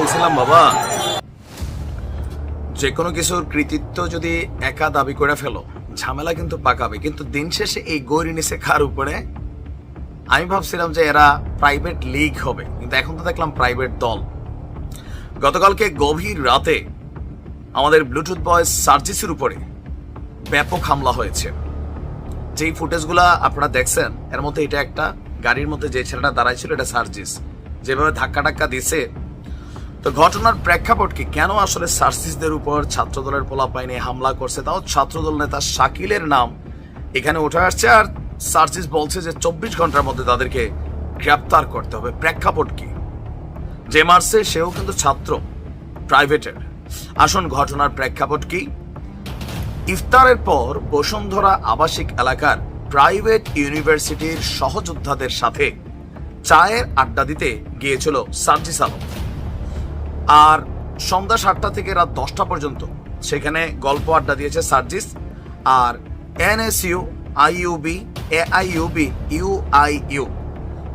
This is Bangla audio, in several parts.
বলছিলাম বাবা, যে কোনো কিছুর কৃতিত্ব যদি একা দাবি করে ফেলো ঝামেলা কিন্তু পাকাবে, কিন্তু দিন শেষে এই গৌরী নিচে কার উপরে? আমি ভাবছিলাম যে এরা প্রাইভেট লিগ হবে, কিন্তু এখন তো দেখলাম প্রাইভেট দল। গতকালকে গভীর রাতে আমাদের ব্লুটুথ বয় সার্জিসের উপরে ব্যাপক হামলা হয়েছে। যেই ফুটেজগুলা আপনারা দেখছেন এর মধ্যে এটা একটা গাড়ির মধ্যে যে ছেলেটা দাঁড়াই ছিল এটা সার্জিস, যেভাবে ধাক্কা টাক্কা দিছে। তো ঘটনার প্রেক্ষাপট কি, কেন আসলে সার্জিসদের উপর ছাত্রদলের পোলাপাইনে হামলা করছে, তাও ছাত্রদল নেতা শাকিলের নাম এখানে উঠে আসছে, আর সার্জিস বলছে যে 24 ঘন্টার মধ্যে তাদেরকে গ্রেপ্তার করতে হবে। প্রেক্ষাপট কি? যে মারছে সেও কিন্তু ছাত্র প্রাইভেটের। আসুন ঘটনার প্রেক্ষাপট কি। ইফতারের পর বসুন্ধরা আবাসিক এলাকার প্রাইভেট ইউনিভার্সিটির সহযোদ্ধাদের সাথে চায়ের আড্ডা দিতে গিয়েছিল সার্জিস আলম। আর সন্ধ্যা 7টা থেকে রাত 10টা পর্যন্ত সেখানে গল্প আড্ডা দিয়েছে সার্জিস। আর এনএসইউ, আইইউবি, এআইইউবি, ইউআইইউ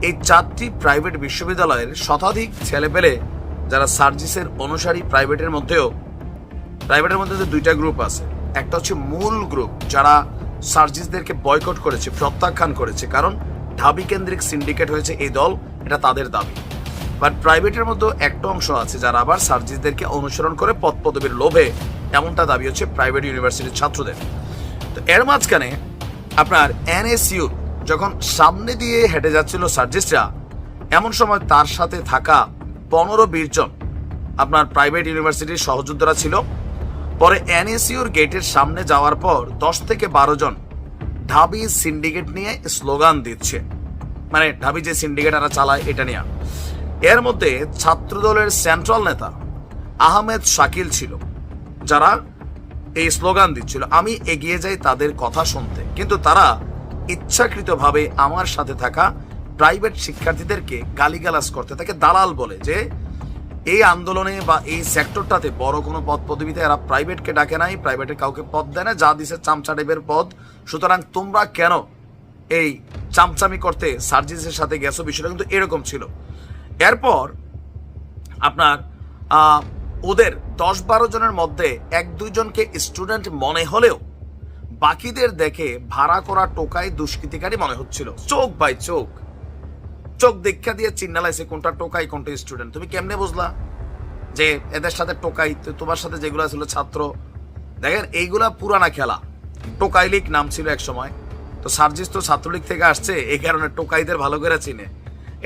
এই 4টি প্রাইভেট বিশ্ববিদ্যালয়ের শতাধিক ছেলেপেলে যারা সার্জিসের অনুসারী। প্রাইভেটের মধ্যে দুইটা গ্রুপ আছে। একটা হচ্ছে মূল গ্রুপ যারা সার্জিসদেরকে বয়কট করেছে, প্রত্যাখ্যান করেছে, কারণ ঢাবি কেন্দ্রিক সিন্ডিকেট হয়েছে এই দল, এটা তাদের দাবি। বাট প্রাইভেটের মধ্যে একটা অংশ আছে যারা আবার সার্জিসদেরকে অনুসরণ করে পদ পদবীর লোভে, এমনটা দাবি হচ্ছে প্রাইভেট ইউনিভার্সিটির ছাত্রদের। তো এর মাঝখানে আপনার এনএসইউ যখন সামনে দিয়ে হেঁটে যাচ্ছিল সার্জিসরা, এমন সময় তার সাথে থাকা 15-20 জন আপনার প্রাইভেট ইউনিভার্সিটির সহযোদ্ধারা ছিল। পরে এনএসইউর গেটের সামনে যাওয়ার পর 10 থেকে 12 জন ঢাবি সিন্ডিকেট নিয়ে স্লোগান দিচ্ছে, মানে ঢাবি যে সিন্ডিকেট এরা চালায় এটা নিয়ে। এর মধ্যে ছাত্রদলের সেন্ট্রাল নেতা আহমেদ শাকিল ছিল, যারা এই স্লোগান দিচ্ছিল। আমি এগিয়ে যাই তাদের কথা শুনতে, কিন্তু তারা ইচ্ছাকৃতভাবে আমার সাথে থাকা প্রাইভেট শিক্ষার্থীদেরকে গালিগালাজ করতে, তাকে দালাল বলে, যে এই আন্দোলনে বা এই সেক্টরটাতে বড় কোনো পদ পদবিতে এরা প্রাইভেটকে ডাকে নাই, প্রাইভেটের কাউকে পদ দেয় না, যা দিছে চামচা টাইপের পদ। সুতরাং তোমরা কেন এই চামচামি করতে সার্জিসের সাথে গেছো, বিষয়টা কিন্তু এরকম ছিল। এরপর আপনার ওদের 10-12 জনের মধ্যে 1-2 জনকে স্টুডেন্ট মনে হলেও বাকিদের দেখে ভাড়া করা টোকাই দুষ্কৃতিকারী মনে হচ্ছিল। চোখ বাই চোখ দীক্ষা দিয়ে চিন্নালাইছে কোনটা টোকাই কোনটা স্টুডেন্ট। তুমি কেমনে বুঝলা যে এদের সাথে টোকাই, তোমার সাথে যেগুলো ছিল ছাত্র? দেখেন এইগুলা পুরানা খেলা। টোকাই লীগ নাম ছিল এক সময়, তো সার্জিস তো ছাত্রলীগ থেকে আসছে, এই কারণে টোকাইদের ভালো করে চিনে।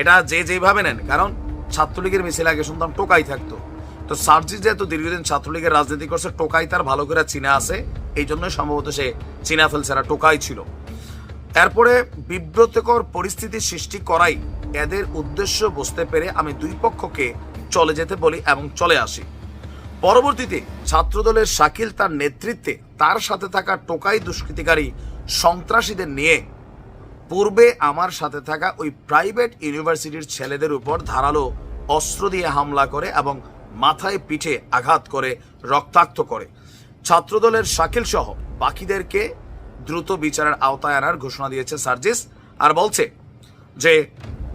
এটা যে যেভাবে নেন, কারণ ছাত্রলীগের মিছিল আগে শুনতাম টোকাই থাকতো, তো সার্জিস যেহেতু দীর্ঘদিন ছাত্রলীগের রাজনীতি করছে, টোকাই তার ভালো করে চিনা আছে, এই জন্যই সম্ভবত সে চিনা ফেলছে এরা টোকাই ছিল। এরপরে বিব্রতকর পরিস্থিতি সৃষ্টি করাই এদের উদ্দেশ্য বুঝতে পেরে আমি দুই পক্ষকে চলে যেতে বলি এবং চলে আসি। পরবর্তীতে ছাত্রদলের শাকিল তার নেতৃত্বে তার সাথে থাকা টোকাই দুষ্কৃতিকারী সন্ত্রাসীদের নিয়ে পূর্বে আমার সাথে থাকা ওই প্রাইভেট ইউনিভার্সিটির ছেলেদের উপর ধারালো অস্ত্র দিয়ে হামলা করে এবং মাথায় পিঠে আঘাত করে রক্তাক্ত করে। ছাত্রদলের শাকিল সহ বাকিদেরকে দ্রুত বিচারের আওতায় আনার ঘোষণা দিয়েছে সার্জিস। আর বলছে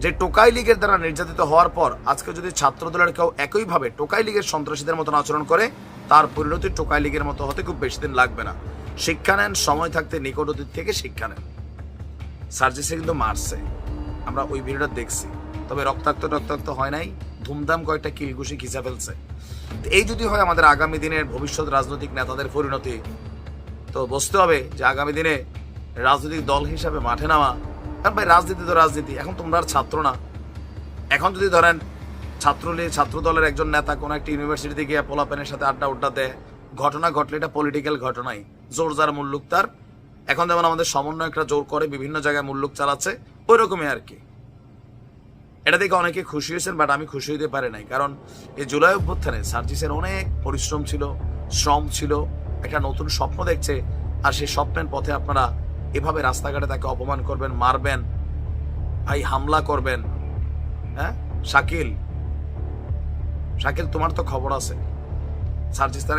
যে টোকাই লীগের দ্বারা নির্যাতিত হওয়ার পর আজকে যদি ছাত্রদলের কেউ একইভাবে টোকাই লীগের সন্ত্রাসীদের মতন আচরণ করে, তার পরিণতি টোকাই লীগের মতো হতে খুব বেশি দিন লাগবে না। শিক্ষা নেন, সময় থাকতে নিকট অতীত থেকে শিক্ষা নেন। সার্জিসে কিন্তু মারছে, আমরা ওই ভিডিওটা দেখছি, তবে রক্তাক্ত হয় নাই, ধুমধাম কয়েকটা কিলঘুষি খিচা ফেলছে। এই যদি হয় আমাদের আগামী দিনের ভবিষ্যৎ রাজনৈতিক নেতাদের পরিণতি, তো বুঝতে হবে যে আগামী দিনে রাজনৈতিক দল হিসাবে মাঠে নামা। কারণ ভাই রাজনীতি তো রাজনীতি, এখন তোমরা আর ছাত্র না। এখন যদি ধরেন ছাত্র দলের একজন নেতা কোনো একটা ইউনিভার্সিটিতে গিয়ে পোলাপেনের সাথে আড্ডা দেয়, ঘটনা ঘটলে এটা পলিটিক্যাল ঘটনাই, জোর যার মুল্লুক তার। এখন যেমন আমাদের সমন্বয়করা জোর করে বিভিন্ন জায়গায় মুল্লুক চালাচ্ছে, ওই রকমই আর কি। এটা দেখে অনেকে খুশি হয়েছেন, বাট আমি খুশি হইতে পারি নাই, কারণ এই জুলাই অভ্যুত্থানে সার্জিসের অনেক পরিশ্রম ছিল, শ্রম ছিল, একটা নতুন স্বপ্ন দেখছে। আর সেই স্বপ্নের পথে আপনারা এভাবে রাস্তাঘাটে তাকে অপমান করবেন, মারবেন, ভাই হামলা করবেন। হ্যাঁ শাকিল, তোমার তো খবর আছে, সার্জিস তারা